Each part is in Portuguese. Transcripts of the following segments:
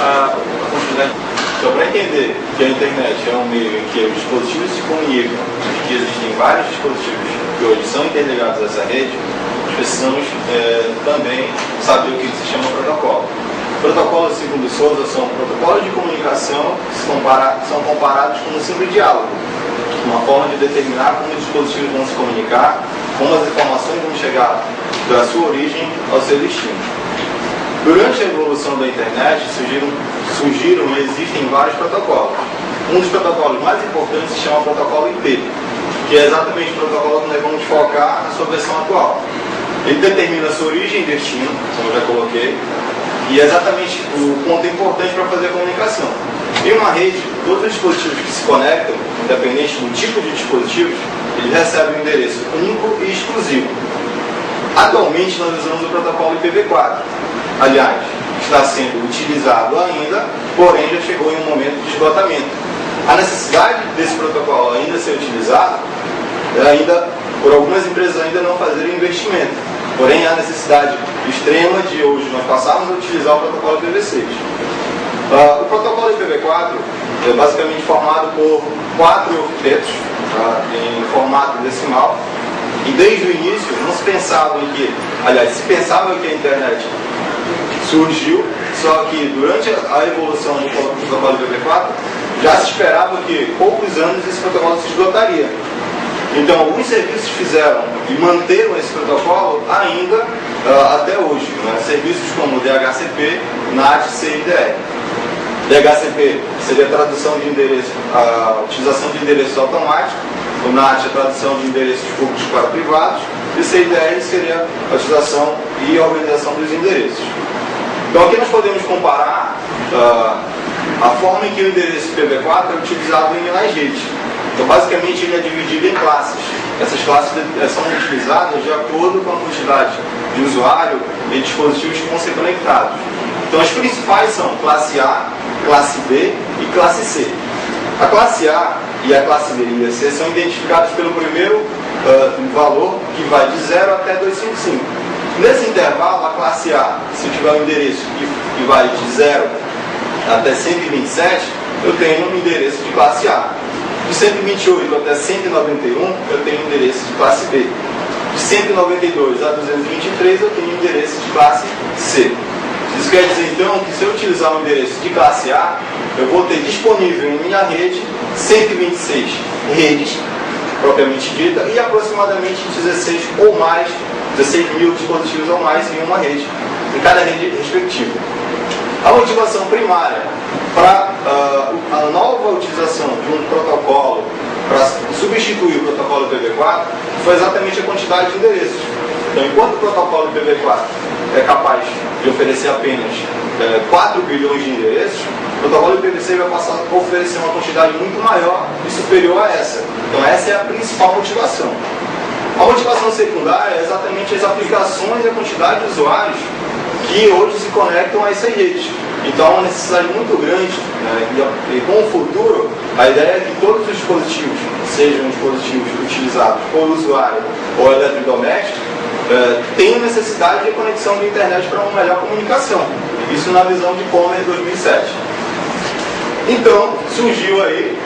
a continuidade. Só para entender que a internet é um meio em que os dispositivos se comunicam e que existem vários dispositivos que hoje são interligados a essa rede, precisamos também saber o que se chama protocolo. Protocolos, segundo Souza, são protocolos de comunicação que são comparados com um simples diálogo, uma forma de determinar como os dispositivos vão se comunicar, como as informações vão chegar da sua origem ao seu destino. Durante a evolução da internet surgiram e existem vários protocolos. Um dos protocolos mais importantes se chama protocolo IP, que é exatamente o protocolo que nós vamos focar na sua versão atual. Ele determina a sua origem e destino, como eu já coloquei, e é exatamente o ponto importante para fazer a comunicação. Em uma rede, todos os dispositivos que se conectam, independente do tipo de dispositivo, eles recebem um endereço único e exclusivo. Atualmente nós usamos o protocolo IPv4. Aliás, está sendo utilizado ainda, porém já chegou em um momento de esgotamento. A necessidade desse protocolo ainda ser utilizado, por algumas empresas ainda não fazerem investimento. Porém, há necessidade extrema de hoje nós passarmos a utilizar o protocolo IPv6. O protocolo IPv4 é basicamente formado por 4 octetos em formato decimal. E desde o início não se pensava se pensava que a internet surgiu, só que durante a evolução do protocolo IPv4 já se esperava que poucos anos esse protocolo se esgotaria. Então, alguns serviços fizeram e manteram esse protocolo ainda até hoje. Serviços como DHCP, NAT, CIDR. DHCP seria a tradução de endereço, a utilização de endereços automáticos. O NAT é a tradução de endereços públicos para privados. E CIDR seria a utilização e organização dos endereços. Então, aqui nós podemos comparar a forma em que o endereço IPv4 é utilizado nas redes. Então, basicamente, ele é dividido em classes. Essas classes são utilizadas de acordo com a quantidade de usuário e dispositivos que vão ser conectados. Então, as principais são classe A, classe B e classe C. A classe A e a classe B e a C são identificadas pelo primeiro valor, que vai de 0 até 255. Nesse intervalo, a classe A, se tiver um endereço que vai de 0 até 127, eu tenho um endereço de classe A. De 128 até 191, eu tenho endereço de classe B. De 192 a 223, eu tenho endereço de classe C. Isso quer dizer, então, que se eu utilizar um endereço de classe A, eu vou ter disponível em minha rede 126 redes, propriamente dita, e aproximadamente 16 mil dispositivos ou mais em uma rede, em cada rede respectiva. A motivação primária para a nova utilização de um protocolo para substituir o protocolo IPv4 foi exatamente a quantidade de endereços. Então, enquanto o protocolo IPv4 é capaz de oferecer apenas 4 bilhões de endereços, o protocolo IPv6 vai passar a oferecer uma quantidade muito maior e superior a essa. Então, essa é a principal motivação. A motivação secundária é exatamente as aplicações e a quantidade de usuários que hoje se conectam a essas redes. Então, há uma necessidade muito grande, e com o futuro, a ideia é que todos os dispositivos, sejam dispositivos utilizados por usuário ou eletrodoméstico, tenham necessidade de conexão de internet para uma melhor comunicação. Isso na visão de Commer 2007. Então, surgiu aí,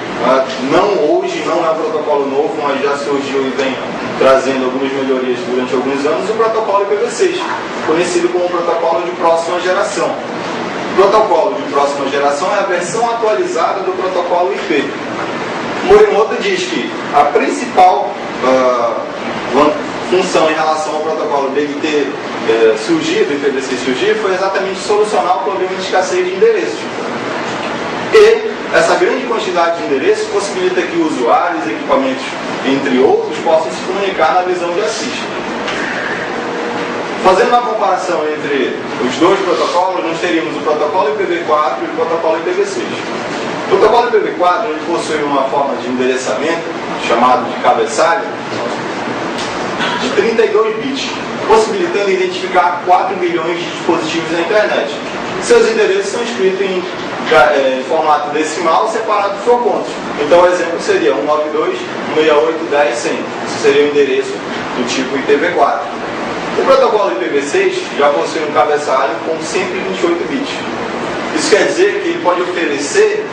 hoje não é um protocolo novo, mas já surgiu e vem trazendo algumas melhorias durante alguns anos, o protocolo IPv6, conhecido como protocolo de próxima geração. O protocolo de próxima geração é a versão atualizada do protocolo IP. Morimoto diz que a principal função em relação ao protocolo dele ter surgido, o IPv6 surgir, foi exatamente solucionar o problema de escassez de endereços. E essa grande quantidade de endereços possibilita que usuários, equipamentos, entre outros, possam se comunicar na visão de Assis. Fazendo uma comparação entre os dois protocolos, nós teríamos o protocolo IPv4 e o protocolo IPv6. O protocolo IPv4 ele possui uma forma de endereçamento, chamado de cabeçalho, de 32 bits, possibilitando identificar 4 bilhões de dispositivos na internet. Seus endereços são escritos em formato decimal separado por pontos. Então o exemplo seria 192, 168, 10, 100. Isso seria o endereço do tipo IPv4. O protocolo IPv6 já possui um cabeçalho com 128 bits. Isso quer dizer que ele pode oferecer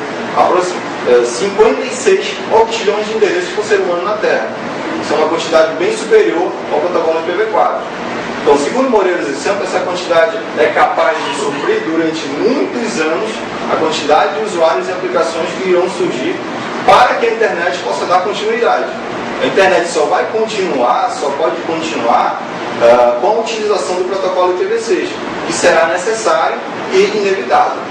56 octilhões de endereços por ser humano na Terra. Isso é uma quantidade bem superior ao protocolo IPv4. Então, segundo Moreira e Santos, essa quantidade é capaz de suprir durante muitos anos a quantidade de usuários e aplicações que irão surgir para que a internet possa dar continuidade. A internet só pode continuar com a utilização do protocolo IPv6, que será necessário e inevitável.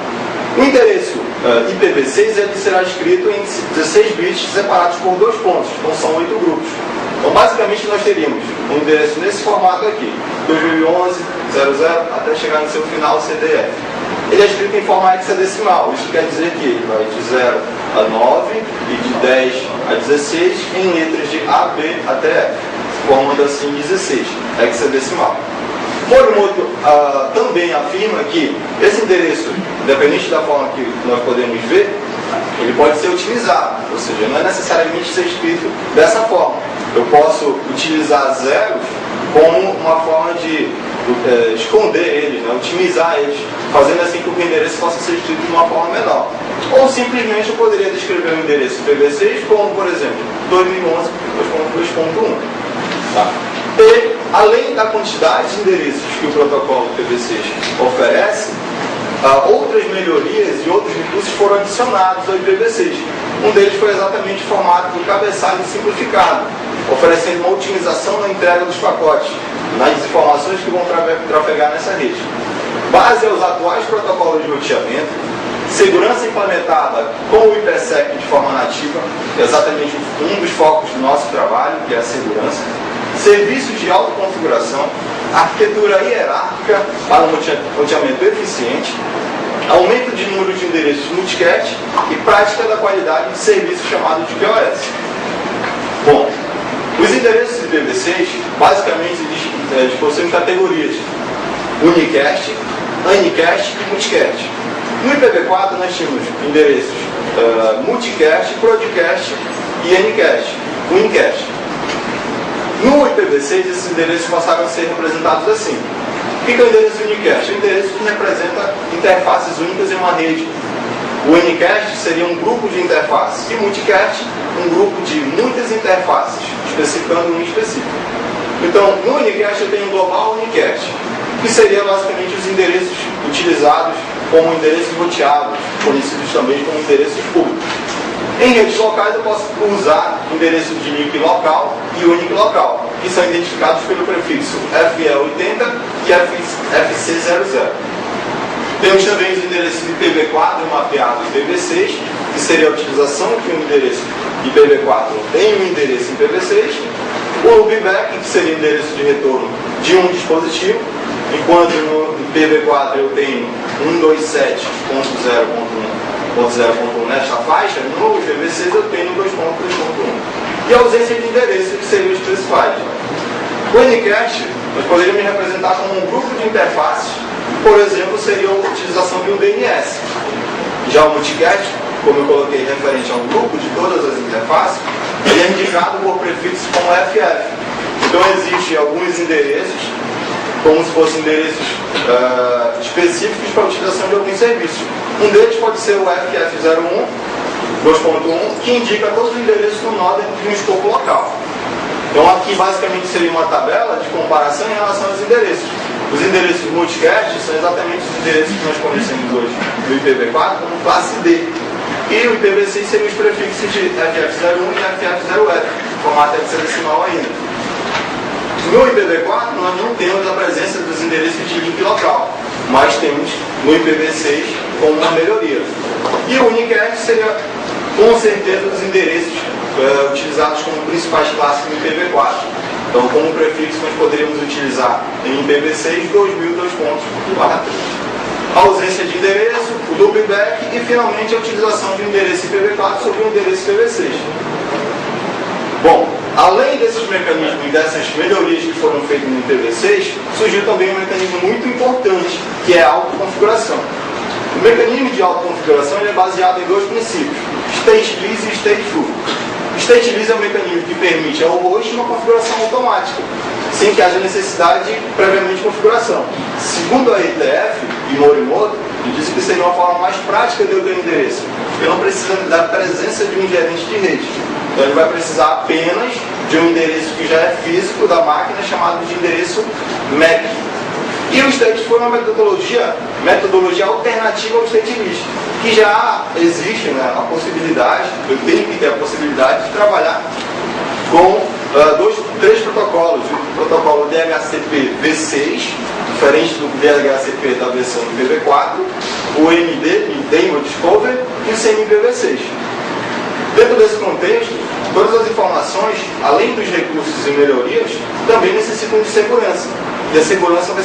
O endereço IPv6 ele será escrito em 16 bits separados por 2 pontos, então são 8 grupos. Então, basicamente, nós teríamos um endereço nesse formato aqui, 2011.00 até chegar no seu final CDF. Ele é escrito em forma hexadecimal, isso quer dizer que ele vai de 0 a 9 e de 10 a 16 em letras de A, B até F, formando assim 16, hexadecimal. Morimoto também afirma que esse endereço, independente da forma que nós podemos ver, ele pode ser utilizado, ou seja, não é necessariamente ser escrito dessa forma. Eu posso utilizar zeros como uma forma de esconder eles, né, otimizar eles, fazendo assim que o endereço possa ser escrito de uma forma menor. Ou simplesmente eu poderia descrever o endereço IPv6 como, por exemplo, 2011.2.1. Tá? E, além da quantidade de endereços que o protocolo IPv6 oferece, outras melhorias e outros recursos foram adicionados ao IPv6. Um deles foi exatamente o formato do cabeçalho simplificado, oferecendo uma otimização na entrega dos pacotes, nas informações que vão trafegar nessa rede. Base aos atuais protocolos de roteamento, segurança implementada com o IPsec de forma nativa, que é exatamente um dos focos do nosso trabalho, que é a segurança, serviços de autoconfiguração, arquitetura hierárquica para um roteamento eficiente, aumento de número de endereços multicast e prática da qualidade de serviço chamado de QoS. Bom, os endereços IPv6 basicamente possuem categorias: unicast, unicast e multicast. No IPv4 nós tínhamos endereços multicast, broadcast e ncast, unicast. No IPv6 esses endereços passaram a ser representados assim. O que é o endereço unicast? É um endereço que representa interfaces únicas em uma rede. O unicast seria um grupo de interfaces e o multicast um grupo de muitas interfaces, especificando um específico. Então, no unicast eu tenho um global unicast, que seria basicamente os endereços utilizados como endereços roteados, conhecidos também como endereços públicos. Em redes locais eu posso usar endereços de NIC local e unic local, que são identificados pelo prefixo FE80 e FC00. Temos também os endereços IPv4 mapeados IPv6, que seria a utilização de um endereço IPv4 em um endereço IPv6. O loopback, que seria o endereço de retorno de um dispositivo, enquanto no IPv4 eu tenho 127.0.1 nesta faixa, no IPv6 eu tenho 2.3.1. E a ausência de endereço, que seria o specified. O unicast nós poderíamos representar como um grupo de interfaces, por exemplo, seria a utilização de um DNS. Já o multicast, como eu coloquei referente a um grupo de todas as interfaces, ele é indicado por prefixo como FF. Então existem alguns endereços, como se fossem endereços específicos para a utilização de alguns serviços. Um deles pode ser o FF01, 2.1, que indica todos os endereços no nó dentro de um escopo local. Então aqui basicamente seria uma tabela de comparação em relação aos endereços. Os endereços multicast são exatamente os endereços que nós conhecemos hoje do IPv4 como classe D. E o IPv6 seriam os prefixos de FF01 e FF0F, formato hexadecimal ainda. No IPv4 nós não temos a presença dos endereços de link local, mas temos no IPv6 como uma melhoria. E o unicast seria com certeza os endereços utilizados como principais classes no IPv4. Então, como prefixo, nós poderíamos utilizar em IPv6 2000.2.3. A ausência de endereço, o loopback e, finalmente, a utilização de um endereço IPv4 sobre um endereço IPv6. Bom, além desses mecanismos e dessas melhorias que foram feitas no IPv6, surgiu também um mecanismo muito importante, que é a autoconfiguração. O mecanismo de autoconfiguração é baseado em dois princípios, stateless e stateful. Stateless é um mecanismo que permite ao host uma configuração automática, sem que haja necessidade de previamente configuração. Segundo a ETF e Morimoto, Eu disse que seria uma forma mais prática de eu ter um endereço. Eu não preciso da presença de um gerente de rede. Então ele vai precisar apenas de um endereço que já é físico da máquina, chamado de endereço MAC. E o state foi uma metodologia alternativa ao state list, que já existe, né, a possibilidade, eu tenho que ter a possibilidade de trabalhar com três protocolos. O protocolo DHCP V6, diferente do DHCP da versão do IPv4, o MD, Enable Discover, e o CMPv6. Dentro desse contexto, todas as informações, além dos recursos e melhorias, também necessitam de segurança. E a segurança vai